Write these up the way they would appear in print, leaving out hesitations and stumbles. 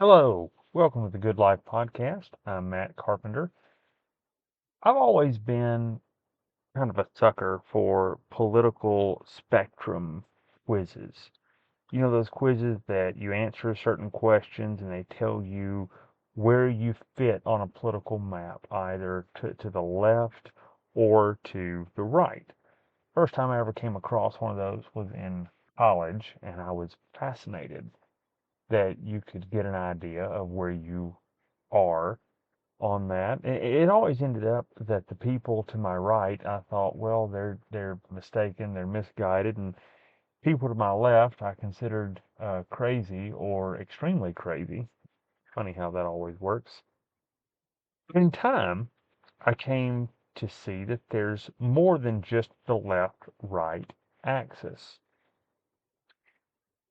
Hello, welcome to the Good Life Podcast. I'm Matt Carpenter. I've always been kind of a sucker for political spectrum quizzes. You know, those quizzes that you answer certain questions and they tell you where you fit on a political map, either to the left or to the right. First time I ever came across one of those was in college, and I was fascinated that you could get an idea of where you are on that. It always ended up that the people to my right, I thought, well, they're mistaken, they're misguided, and people to my left, I considered crazy or extremely crazy. Funny how that always works. In time, I came to see that there's more than just the left-right axis.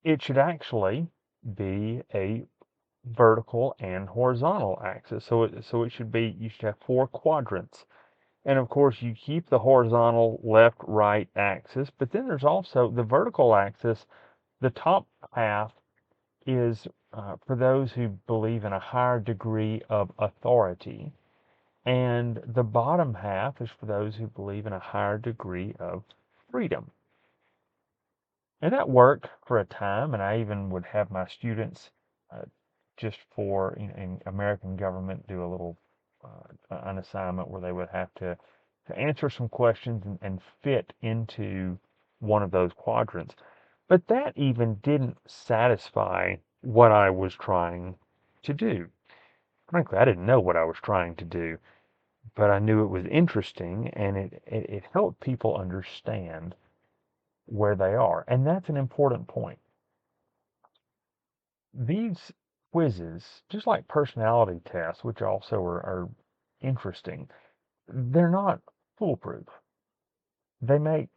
It should actually be a vertical and horizontal axis. So it should be, you should have four quadrants. And of course, you keep the horizontal left right axis, but then there's also the vertical axis. The top half is for those who believe in a higher degree of authority, and the bottom half is for those who believe in a higher degree of freedom. And that worked for a time, and I even would have my students uh, just for in American government do a little an assignment where they would have to answer some questions and fit into one of those quadrants. But that even didn't satisfy what I was trying to do. Frankly, I didn't know what I was trying to do, but I knew it was interesting, and it helped people understand where they are. And that's an important point. These quizzes, just like personality tests, which also are interesting, they're not foolproof. They make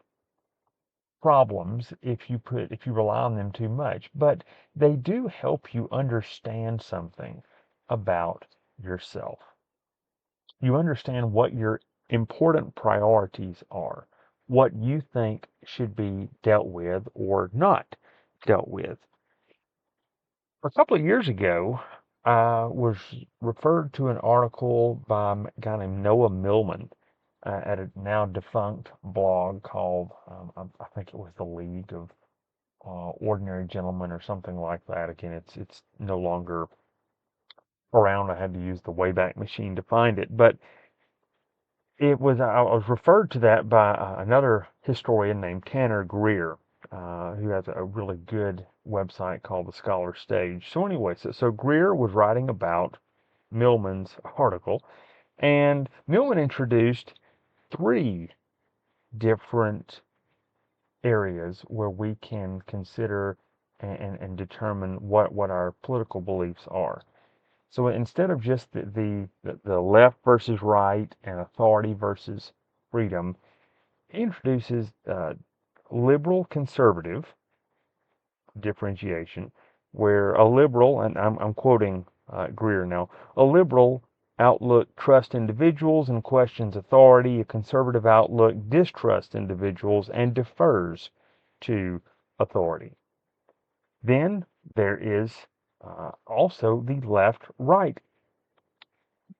problems if you rely on them too much, but they do help you understand something about yourself. You understand what your important priorities are, what you think should be dealt with or not dealt with. A couple of years ago, I was referred to an article by a guy named Noah Millman at a now defunct blog called, I think it was the League of Ordinary Gentlemen or something like that. Again, it's no longer around. I had to use the Wayback Machine to find it, but I was referred to that by another historian named Tanner Greer, who has a really good website called the Scholar Stage. So anyway, so Greer was writing about Millman's article, and Millman introduced three different areas where we can consider and determine what our political beliefs are. So instead of just the left versus right and authority versus freedom, he introduces liberal conservative differentiation, where a liberal, and I'm quoting Greer now, a liberal outlook trusts individuals and questions authority. A conservative outlook distrusts individuals and defers to authority. Then there is also the left-right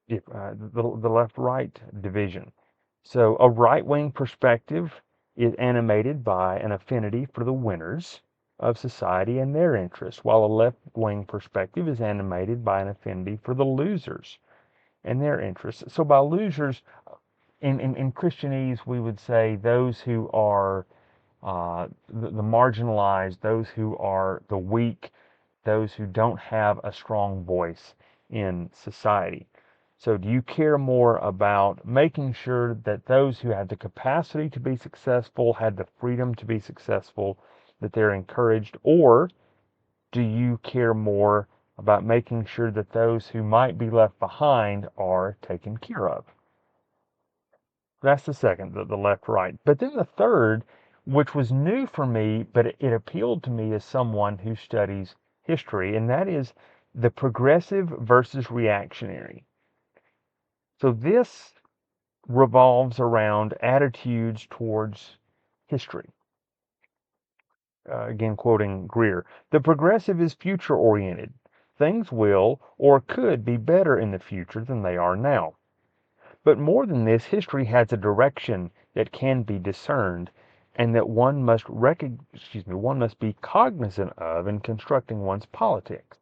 the left-right division. So a right-wing perspective is animated by an affinity for the winners of society and their interests, while a left-wing perspective is animated by an affinity for the losers and their interests. So by losers, in Christianese, we would say those who are the marginalized, those who are the weak, those who don't have a strong voice in society. So, do you care more about making sure that those who have the capacity to be successful, had the freedom to be successful, that they're encouraged, or do you care more about making sure that those who might be left behind are taken care of? That's the second, the left right. But then the third, which was new for me, but it appealed to me as someone who studies history, and that is the progressive versus reactionary. So this revolves around attitudes towards history. Again, quoting Greer, the progressive is future oriented. things will or could be better in the future than they are now. But more than this, history has a direction that can be discerned and that one must be cognizant of in constructing one's politics.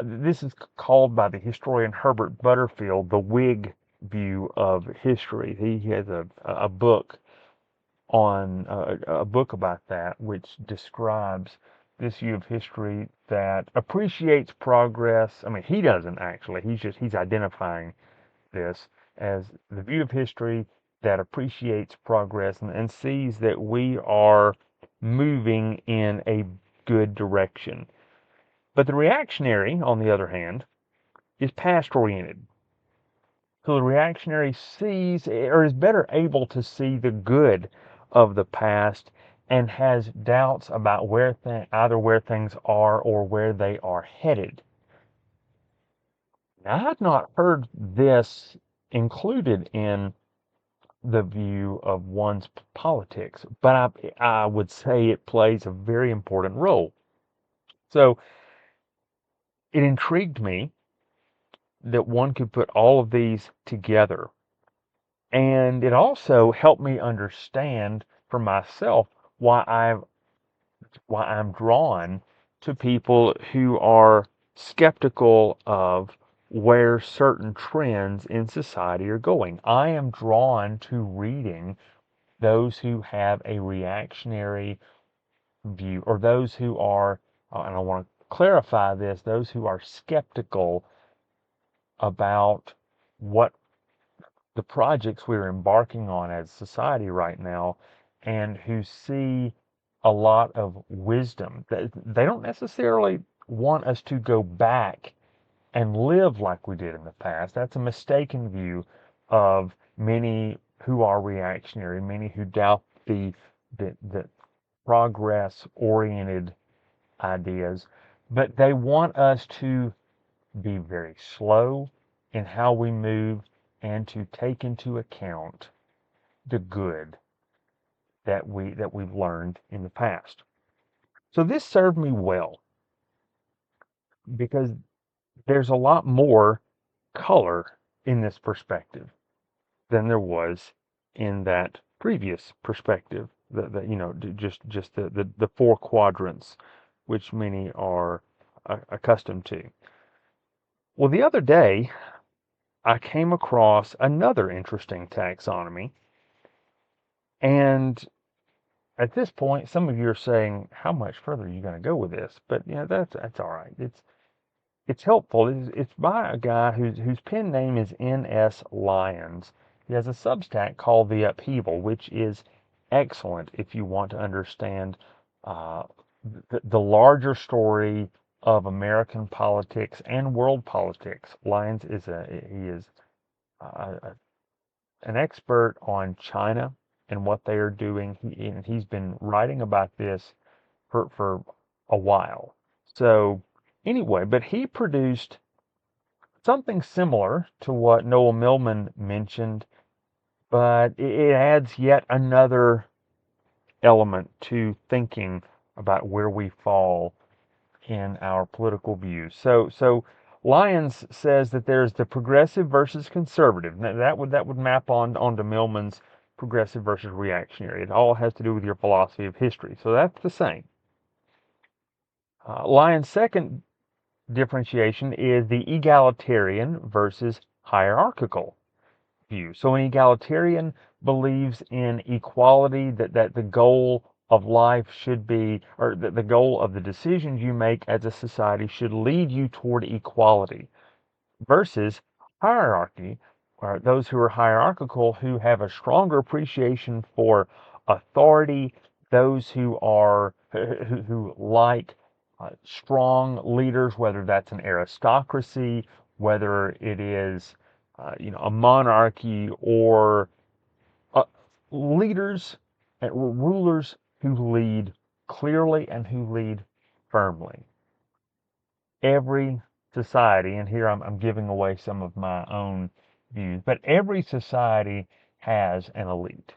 This is called by the historian Herbert Butterfield the Whig view of history. He has a book on a book about that, which describes this view of history that appreciates progress. I mean, he doesn't actually. He's identifying this as the view of history that appreciates progress and sees that we are moving in a good direction. But the reactionary, on the other hand, is past oriented. So the reactionary sees or is better able to see the good of the past and has doubts about either where things are or where they are headed. Now, I had not heard this included in the view of one's politics, but I would say it plays a very important role. So it intrigued me that one could put all of these together. And it also helped me understand for myself why I'm drawn to people who are skeptical of where certain trends in society are going. I am drawn to reading those who have a reactionary view, or those who are, and I want to clarify this, those who are skeptical about what the projects we're embarking on as society right now, and who see a lot of wisdom. They don't necessarily want us to go back and live like we did in the past. That's a mistaken view of many who are reactionary, many who doubt the progress oriented ideas, but they want us to be very slow in how we move and to take into account the good that we've learned in the past. So this served me well because there's a lot more color in this perspective than there was in that previous perspective. Just the four quadrants, which many are accustomed to. Well, the other day I came across another interesting taxonomy, and at this point, some of you are saying, "How much further are you going to go with this?" But that's all right. It's helpful. It's by a guy whose pen name is N.S. Lyons. He has a Substack called The Upheaval, which is excellent if you want to understand uh, the larger story of American politics and world politics. Lyons is a, an expert on China and what they are doing. He's been writing about this for a while. So anyway, but he produced something similar to what Noah Millman mentioned, but it adds yet another element to thinking about where we fall in our political views. So Lyons says that there's the progressive versus conservative. Now, that would map onto Millman's progressive versus reactionary. It all has to do with your philosophy of history. So that's the same. Lyons' second differentiation is the egalitarian versus hierarchical view. So an egalitarian believes in equality, that the goal of life should be, or that the goal of the decisions you make as a society should lead you toward equality, versus hierarchy, or those who are hierarchical who have a stronger appreciation for authority, those who like strong leaders, whether that's an aristocracy, whether it is a monarchy, or uh, leaders and rulers who lead clearly and who lead firmly. Every society, and here I'm giving away some of my own views, but every society has an elite.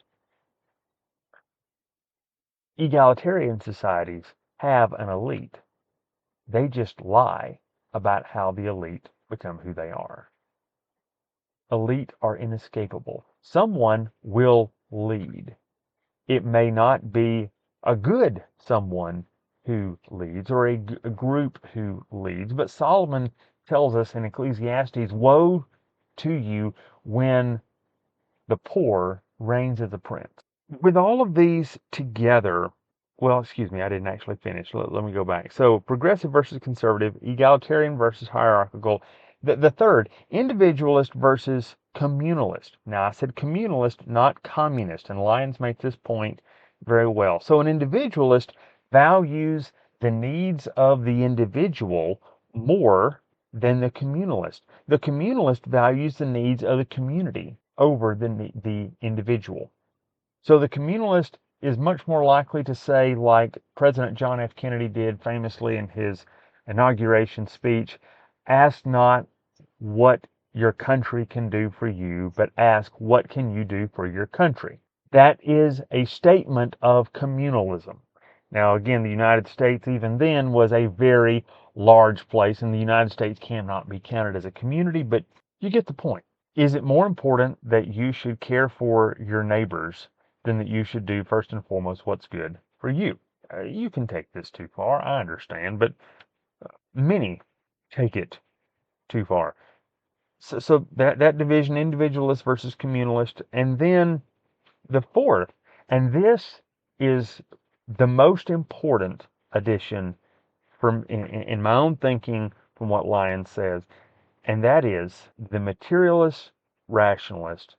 Egalitarian societies have an elite. They just lie. about how the elite become who they are. Elite are inescapable. Someone will lead. It may not be a good someone who leads or a group who leads, but Solomon tells us in Ecclesiastes, woe to you when the poor reigns as a prince. With all of these together, well, excuse me, I didn't actually finish. Let me go back. So, progressive versus conservative, egalitarian versus hierarchical. The third, individualist versus communalist. Now, I said communalist, not communist, and Lyons makes this point very well. So, an individualist values the needs of the individual more than the communalist. The communalist values the needs of the community over the individual. So the communalist is much more likely to say, like President John F. Kennedy did famously in his inauguration speech, ask not what your country can do for you, but ask what can you do for your country. That is a statement of communalism. Now, again, the United States, even then, was a very large place, and the United States cannot be counted as a community, but you get the point. Is it more important that you should care for your neighbors than that you should do first and foremost what's good for you? You can take this too far, I understand, but many take it too far. So that division, individualist versus communalist, and then the fourth, and this is the most important addition from in my own thinking from what Lyons says, and that is the materialist rationalist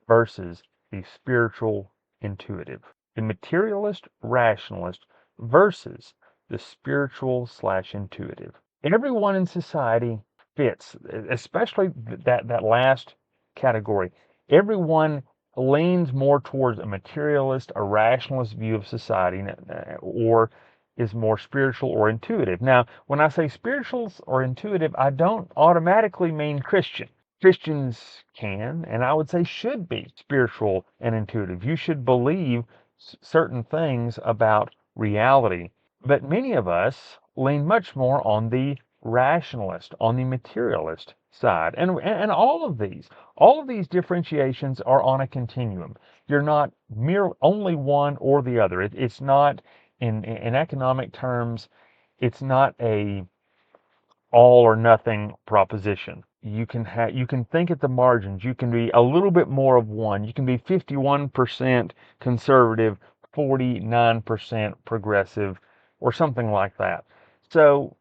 versus the spiritual intuitive. The materialist rationalist versus the spiritual slash intuitive. Everyone in society fits, especially that last category. Everyone leans more towards a materialist, a rationalist view of society, or is more spiritual or intuitive. Now, when I say spiritual or intuitive, I don't automatically mean Christian. Christians can, and I would say should be, spiritual and intuitive. You should believe certain things about reality. But many of us lean much more on the rationalist, on the materialist side. And all of these differentiations are on a continuum. You're not mere only one or the other. It's not in economic terms, it's not a all or nothing proposition. You can think at the margins. You can be a little bit more of one. You can be 51% conservative, 49% progressive, or something like that. So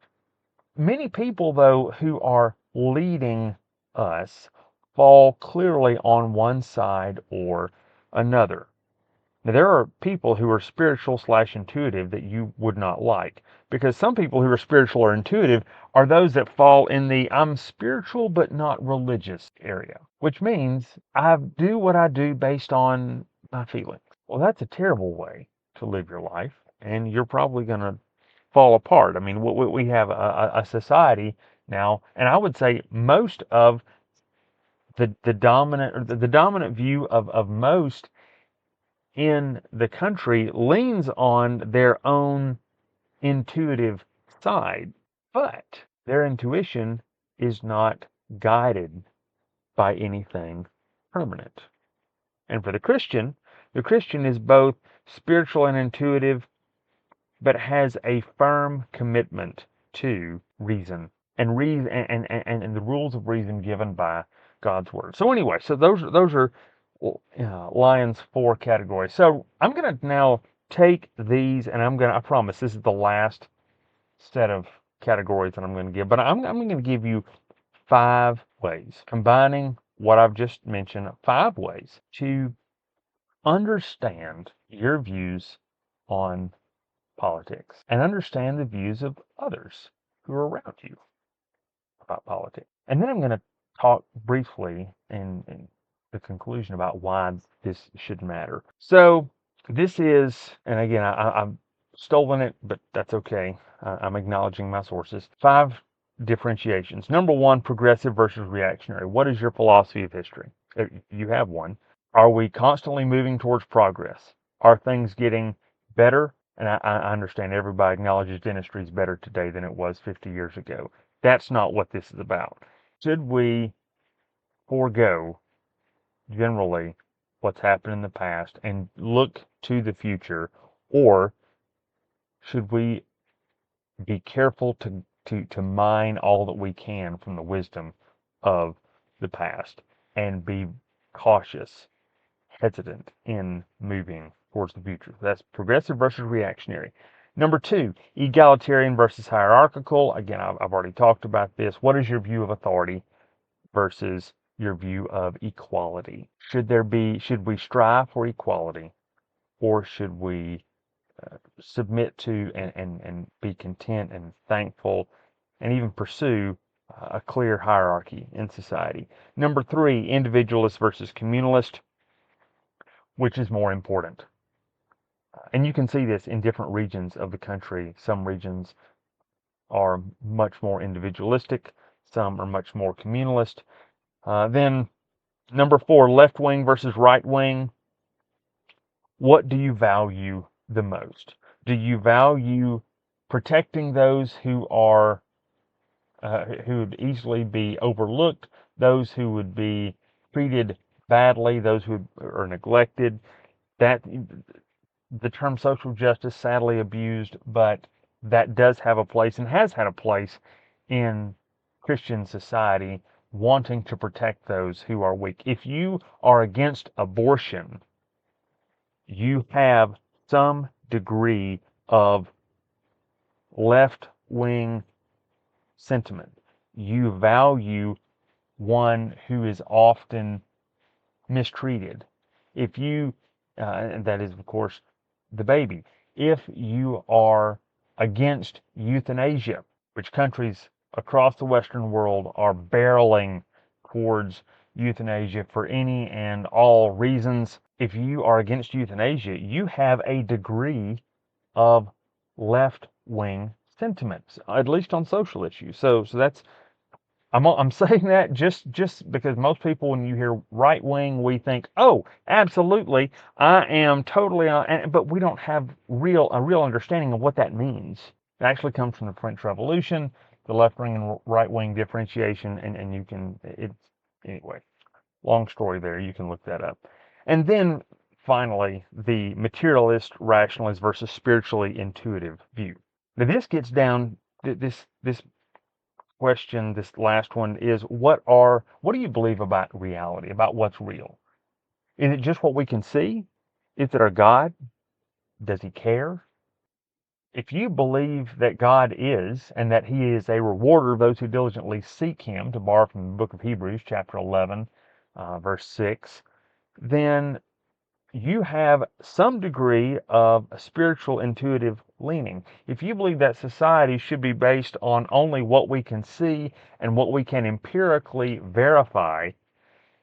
many people, though, who are leading us fall clearly on one side or another. Now, there are people who are spiritual slash intuitive that you would not like, because some people who are spiritual or intuitive are those that fall in the I'm spiritual but not religious area, which means I do what I do based on my feelings. Well, that's a terrible way to live your life, and you're probably going to fall apart. I mean, we have a society now, and I would say most of the dominant or the dominant view of most in the country leans on their own intuitive side, but their intuition is not guided by anything permanent. And for the Christian is both spiritual and intuitive, but has a firm commitment to reason and the rules of reason given by God's word. So anyway, so those are Lyons' four categories. So I'm going to now take these, and I promise this is the last set of categories that I'm going to give, but I'm going to give you 5 ways, combining what I've just mentioned, 5 ways to understand your views on politics and understand the views of others who are around you about politics. And then I'm going to talk briefly in the conclusion about why this should matter. So this is, and again, I've stolen it, but that's okay. I'm acknowledging my sources. 5 differentiations. Number 1, progressive versus reactionary. What is your philosophy of history? If you have one. Are we constantly moving towards progress? Are things getting better? And I understand everybody acknowledges dentistry is better today than it was 50 years ago. That's not what this is about. Should we forego generally what's happened in the past and look to the future, or should we be careful to mine all that we can from the wisdom of the past and be cautious, hesitant in moving towards the future? That's progressive versus reactionary. Number two, egalitarian versus hierarchical. Again, I've already talked about this. What is your view of authority versus your view of equality? Should we strive for equality, or should we submit to and be content and thankful and even pursue a clear hierarchy in society? Number three, individualist versus communalist. Which is more important? And you can see this in different regions of the country. Some regions are much more individualistic, some are much more communalist. Then number four, left wing versus right wing. What do you value the most? Do you value protecting those who would easily be overlooked, those who would be treated badly, those who are neglected? That the term social justice sadly abused, but that does have a place and has had a place in Christian society, wanting to protect those who are weak. If you are against abortion, you have some degree of left wing sentiment. You value one who is often mistreated. If you, and that is, of course, the baby. If you are against euthanasia, which countries across the Western world are barreling towards euthanasia for any and all reasons, if you are against euthanasia, you have a degree of left wing sentiments, at least on social issues. So that's I'm saying that just because most people, when you hear right wing, we think, oh, absolutely, I am totally on, but we don't have a real understanding of what that means. It actually comes from the French Revolution, the left wing and right wing differentiation, and you can anyway. Long story there. You can look that up. And then finally, the materialist, rationalist versus spiritually intuitive view. Now this gets down this question, this last one, is what do you believe about reality, about what's real? Is it just what we can see? Is it our God? Does he care? If you believe that God is, and that he is a rewarder of those who diligently seek him, to borrow from the book of Hebrews, chapter 11, verse 6, then you have some degree of a spiritual intuitive leaning. If you believe that society should be based on only what we can see and what we can empirically verify,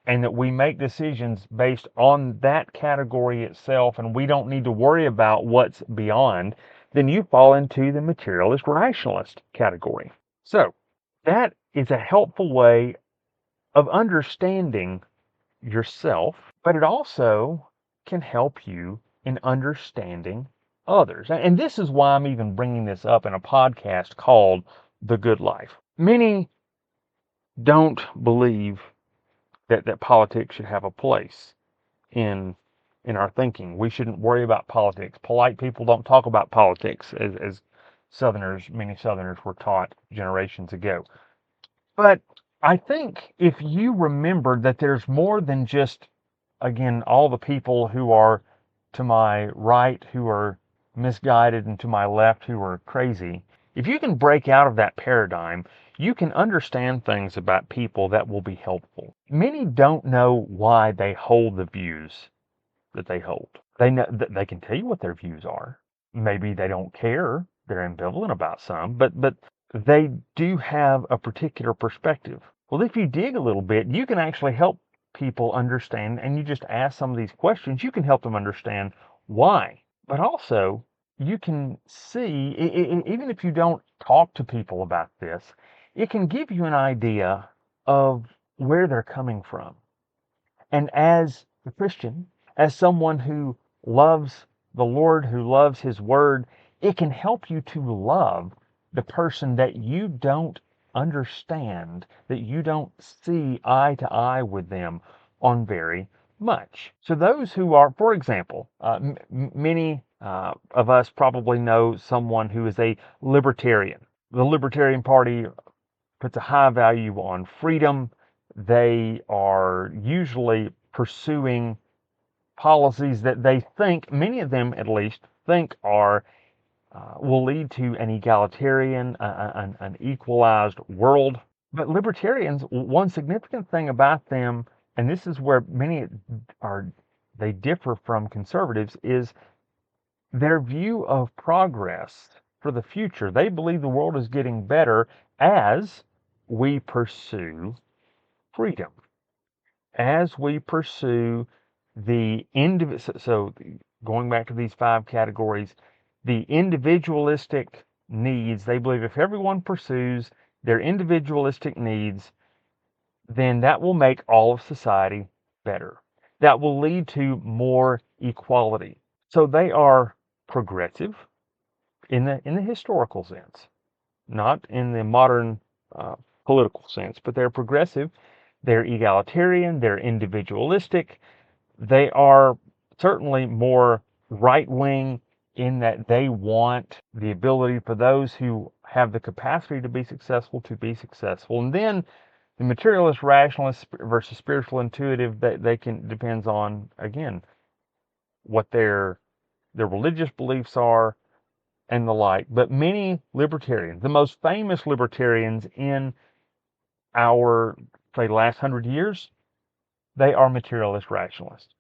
and that we make decisions based on that category itself, and we don't need to worry about what's beyond, then you fall into the materialist rationalist category. So that is a helpful way of understanding yourself, but it also can help you in understanding others. And this is why I'm even bringing this up in a podcast called The Good Life. Many don't believe that politics should have a place in our thinking. We shouldn't worry about politics. Polite people don't talk about politics, as many Southerners were taught generations ago. But I think if you remember that there's more than just, again, all the people who are to my right who are misguided and to my left who are crazy, if you can break out of that paradigm, you can understand things about people that will be helpful. Many don't know why they hold the views that they hold. They can tell you what their views are. Maybe they don't care. They're ambivalent about some, but they do have a particular perspective. Well, if you dig a little bit, you can actually help people understand, and you just ask some of these questions, you can help them understand why. But also, you can see, even if you don't talk to people about this, it can give you an idea of where they're coming from. And as a Christian, as someone who loves the Lord, who loves his word, it can help you to love the person that you don't understand that you don't see eye to eye with them on very much. So those who are, for example, many of us probably know someone who is a libertarian. The Libertarian Party puts a high value on freedom. They are usually pursuing policies that they think, many of them at least, think are will lead to an egalitarian, an equalized world. But libertarians, one significant thing about them, and this is where many are, they differ from conservatives, is their view of progress for the future. They believe the world is getting better as we pursue freedom, as we pursue the individual. So going back to these 5 categories, the individualistic needs, they believe if everyone pursues their individualistic needs, then that will make all of society better. That will lead to more equality. So they are progressive in the historical sense, not in the modern political sense, but they're progressive. They're egalitarian. They're individualistic. They are certainly more right wing in that they want the ability for those who have the capacity to be successful. And then the materialist rationalist versus spiritual intuitive, they can depends on, again, what their religious beliefs are and the like. But many libertarians, the most famous libertarians in our, say, last 100 years, they are materialist rationalists.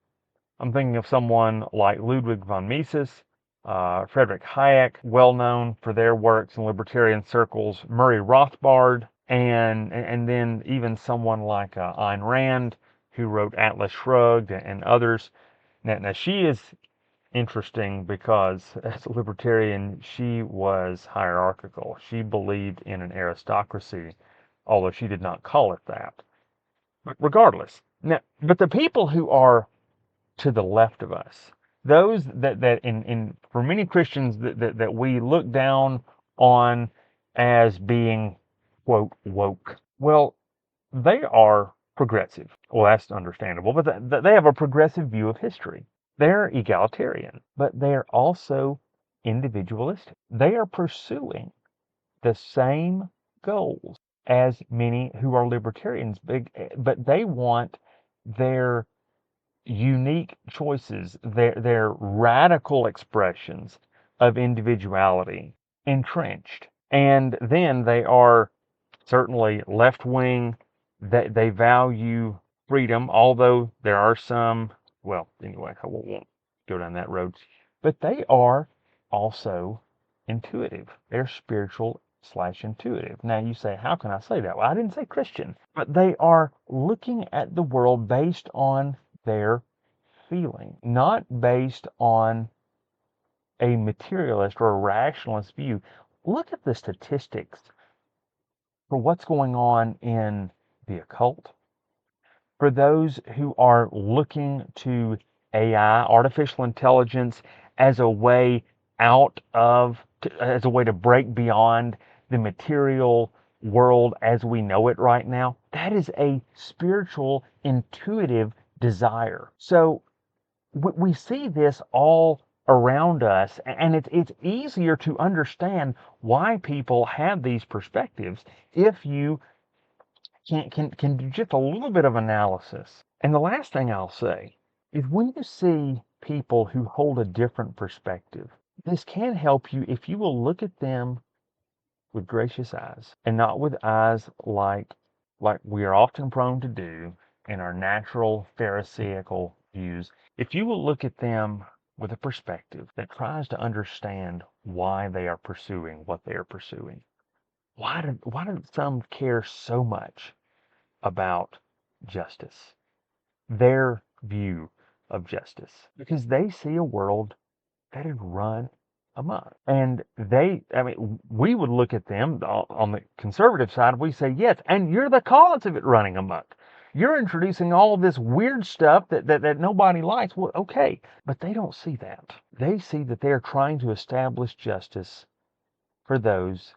I'm thinking of someone like Ludwig von Mises, Friedrich Hayek, well known for their works in libertarian circles, Murray Rothbard, and then even someone like Ayn Rand, who wrote Atlas Shrugged, and others. Now she is interesting because as a libertarian, she was hierarchical. She believed in an aristocracy, although she did not call it that. But regardless, now, but the people who are to the left of us, those that in for many Christians that we look down on as being, quote, woke, well, they are progressive. Well, that's understandable, but they have a progressive view of history. They're egalitarian, but they're also individualistic. They are pursuing the same goals as many who are libertarians, but they want their unique choices, their radical expressions of individuality entrenched. And then they are certainly left wing, that they value freedom, although there are some, well, anyway, I won't go down that road. But they are also intuitive. They're spiritual slash intuitive. Now you say, how can I say that? Well, I didn't say Christian, but they are looking at the world based on their feeling, not based on a materialist or a rationalist view. Look at the statistics for what's going on in the occult. For those who are looking to AI, artificial intelligence, as a way as a way to break beyond the material world as we know it right now, that is a spiritual, intuitive desire. So we see this all around us, and it's easier to understand why people have these perspectives if you can do just a little bit of analysis. And the last thing I'll say is when you see people who hold a different perspective, this can help you if you will look at them with gracious eyes and not with eyes like we are often prone to do in our natural Pharisaical views. If you will look at them with a perspective that tries to understand why they are pursuing what they are pursuing. Why do some care so much about justice? Their view of justice. Because they see a world that is run amok. And we would look at them on the conservative side, we say, yes, and you're the cause of it running amok. You're introducing all of this weird stuff that nobody likes. Well, okay, but they don't see that. They see that they're trying to establish justice for those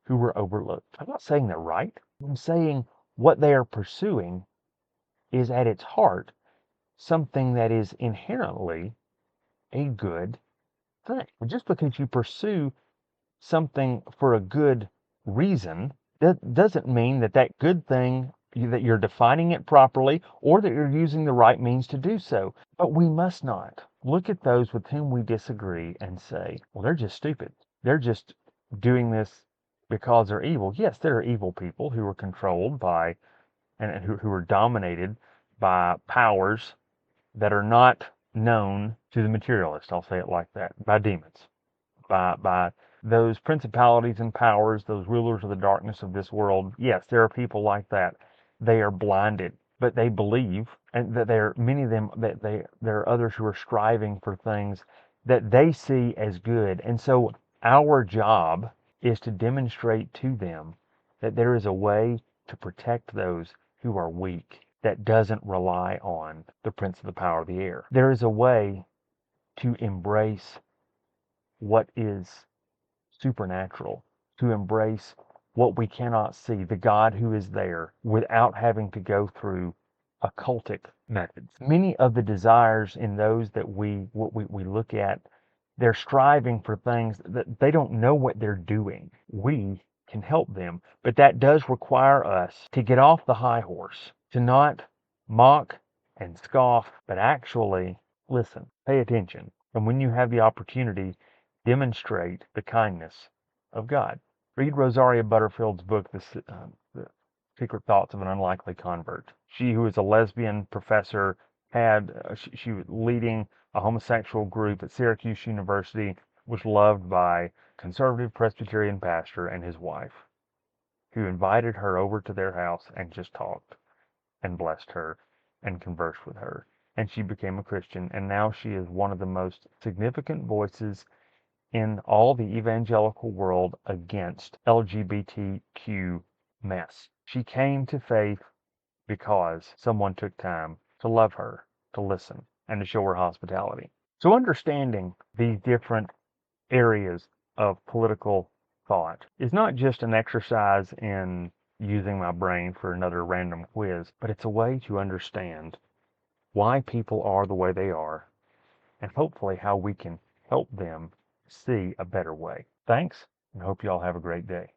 who were overlooked. I'm not saying they're right. I'm saying what they are pursuing is at its heart something that is inherently a good thing. Just because you pursue something for a good reason, that doesn't mean that that good thing, that you're defining it properly or that you're using the right means to do so. But we must not look at those with whom we disagree and say, well, they're just stupid. They're just doing this because they're evil. Yes, there are evil people who are controlled by and who are dominated by powers that are not known to the materialist. I'll say it like that, by demons, by those principalities and powers, those rulers of the darkness of this world. Yes, there are people like that. They are blinded, but they believe, and that there are many of them, that there are others who are striving for things that they see as good. And so our job is to demonstrate to them that there is a way to protect those who are weak, that doesn't rely on the prince of the power of the air. There is a way to embrace what is supernatural, to embrace what we cannot see, the God who is there, without having to go through occultic methods. Many of the desires in those that we look at, they're striving for things that they don't know what they're doing. We can help them, but that does require us to get off the high horse, to not mock and scoff, but actually listen, pay attention. And when you have the opportunity, demonstrate the kindness of God. Read Rosaria Butterfield's book, The Secret Thoughts of an Unlikely Convert. She, who is a lesbian professor, she was leading a homosexual group at Syracuse University, was loved by a conservative Presbyterian pastor and his wife, who invited her over to their house and just talked and blessed her and conversed with her. And she became a Christian, and now she is one of the most significant voices in all the evangelical world against LGBTQ mess. She came to faith because someone took time to love her, to listen, and to show her hospitality. So understanding these different areas of political thought is not just an exercise in using my brain for another random quiz, but it's a way to understand why people are the way they are, and hopefully how we can help them see a better way. Thanks, and hope you all have a great day.